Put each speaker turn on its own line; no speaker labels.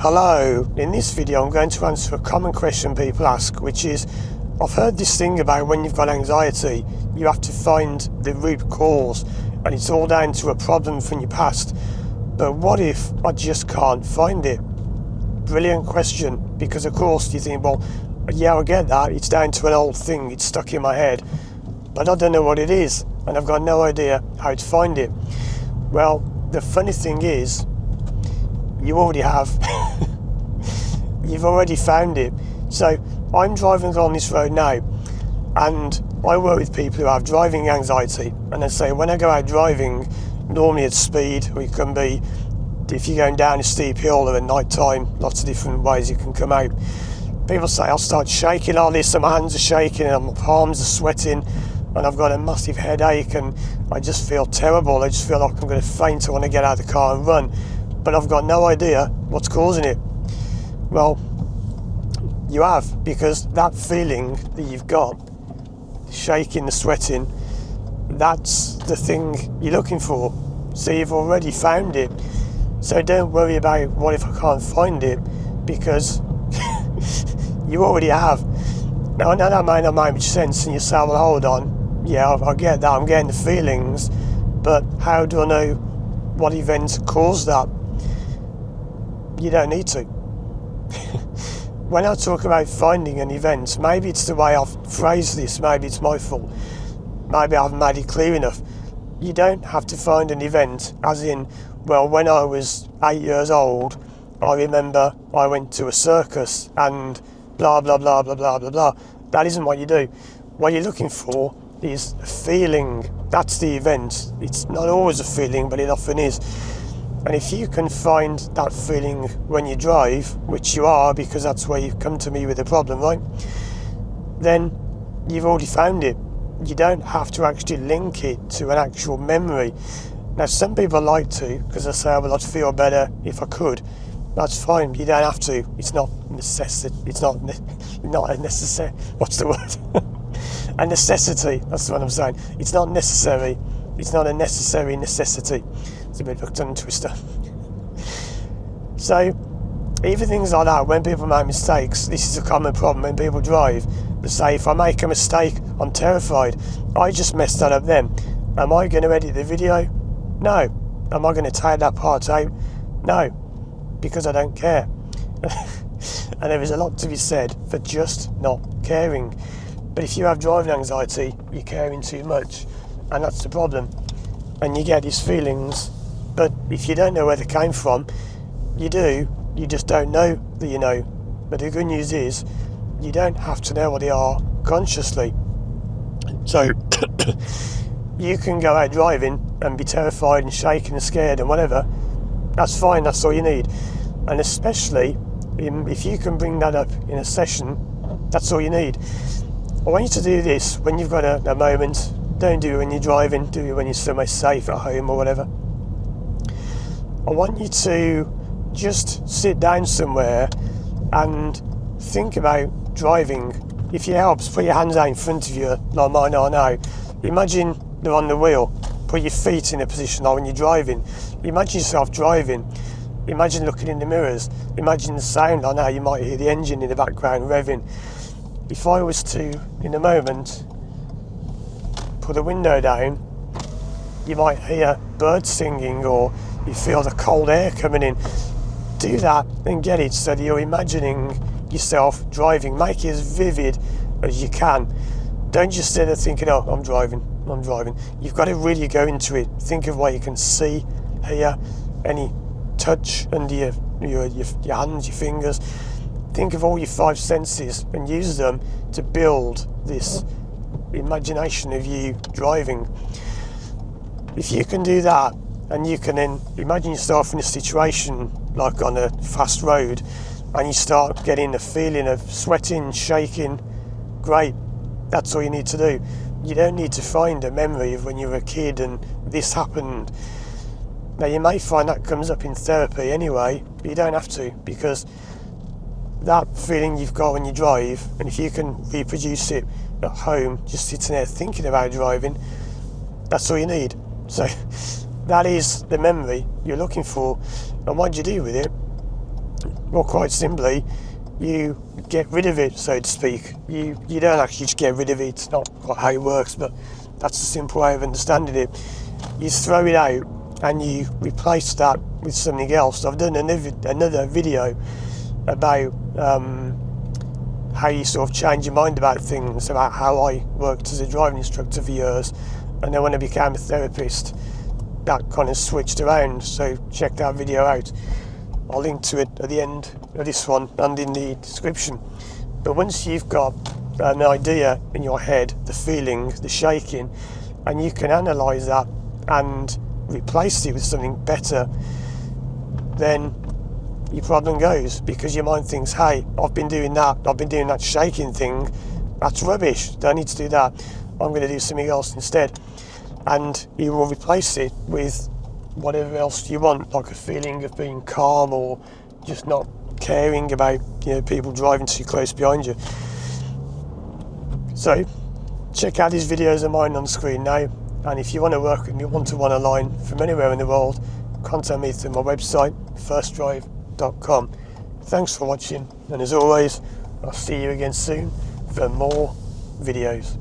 Hello, in this video I'm going to answer a common question people ask, which is, I've heard this thing about when you've got anxiety, you have to find the root cause and it's all down to a problem from your past. But what if I just can't find it? Brilliant question, because of course you think, well, yeah, I get that, it's down to an old thing, it's stuck in my head, but I don't know what it is and I've got no idea how to find it. Well, the funny thing is, you already have. You've already found it. So I'm driving along this road now and I work with people who have driving anxiety, and they say when I go out driving, normally at speed, or it can be if you're going down a steep hill or at night time, lots of different ways you can come out. People say I'll start shaking like this and my hands are shaking and my palms are sweating and I've got a massive headache and I just feel terrible. I just feel like I'm going to faint. I want to get out of the car and run, but I've got no idea what's causing it. Well, you have, because that feeling that you've got, the shaking, the sweating, that's the thing you're looking for. So you've already found it. So don't worry about what if I can't find it, because you already have. Now I know that might not make much sense, and you say, well, hold on, yeah, I get that, I'm getting the feelings, but how do I know what event caused that? You don't need to. When I talk about finding an event, maybe it's the way I've phrased this, maybe it's my fault, maybe I haven't made it clear enough. You don't have to find an event as in, well, when I was 8 years old, I remember I went to a circus and blah, blah, blah, blah, blah, blah, blah. That isn't what you do. What you're looking for is a feeling. That's the event. It's not always a feeling, but it often is. And if you can find that feeling when you drive, which you are, because that's where you've come to me with a problem, right? Then you've already found it. You don't have to actually link it to an actual memory. Now, some people like to, because they say, well, I'd feel better if I could. That's fine. You don't have to. It's not necessity. It's not a necessary. What's the word? A necessity. That's what I'm saying. It's not necessary. It's not a necessary necessity. It's a bit of a tongue twister. So, even things like that, when people make mistakes, this is a common problem when people drive. They say, if I make a mistake, I'm terrified. I just messed that up then. Am I going to edit the video? No. Am I going to take that part out? No. Because I don't care. And there is a lot to be said for just not caring. But if you have driving anxiety, you're caring too much. And that's the problem. And you get these feelings, but if you don't know where they came from, you do, you just don't know that you know. But the good news is, you don't have to know what they are consciously. So, you can go out driving and be terrified and shaking and scared and whatever. That's fine, that's all you need. And especially, if you can bring that up in a session, that's all you need. I want you to do this when you've got a moment. Don't do it when you're driving, do it when you're somewhere safe at home or whatever. I want you to just sit down somewhere and think about driving. If it helps, put your hands out in front of you, like mine are now. Imagine they're on the wheel. Put your feet in a position like when you're driving. Imagine yourself driving. Imagine looking in the mirrors. Imagine the sound. I know you might hear the engine in the background revving. If I was to, in a moment, put the window down, you might hear birds singing or you feel the cold air coming in. Do that and get it so that you're imagining yourself driving. Make it as vivid as you can. Don't just sit there thinking, oh, I'm driving. You've got to really go into it. Think of what you can see, hear, any touch under your hands, your fingers. Think of all your five senses and use them to build this imagination of you driving. If you can do that, and you can then imagine yourself in a situation like on a fast road, and you start getting a feeling of sweating, shaking, great, that's all you need to do. You don't need to find a memory of when you were a kid and this happened. Now you may find that comes up in therapy anyway, but you don't have to, because that feeling you've got when you drive, and if you can reproduce it at home, just sitting there thinking about driving, that's all you need. So that is the memory you're looking for. And what do you do with it? Well, quite simply, you get rid of it, so to speak. You don't actually just get rid of it. It's not quite how it works, but that's a simple way of understanding it. You throw it out and you replace that with something else. I've done another video about how you sort of change your mind about things, about how I worked as a driving instructor for years, and then when I became a therapist, that kind of switched around. So check that video out. I'll link to it at the end of this one and in the description. But once you've got an idea in your head, the feeling, the shaking, and you can analyse that and replace it with something better, then your problem goes, because your mind thinks, hey, I've been doing that shaking thing, that's rubbish, don't need to do that, I'm going to do something else instead. And you will replace it with whatever else you want, like a feeling of being calm or just not caring about people driving too close behind you. So check out these videos of mine on the screen now, and if you want to work with me one-to-one online from anywhere in the world, contact me through my website, firstdrive.com. Thanks for watching, and as always, I'll see you again soon for more videos.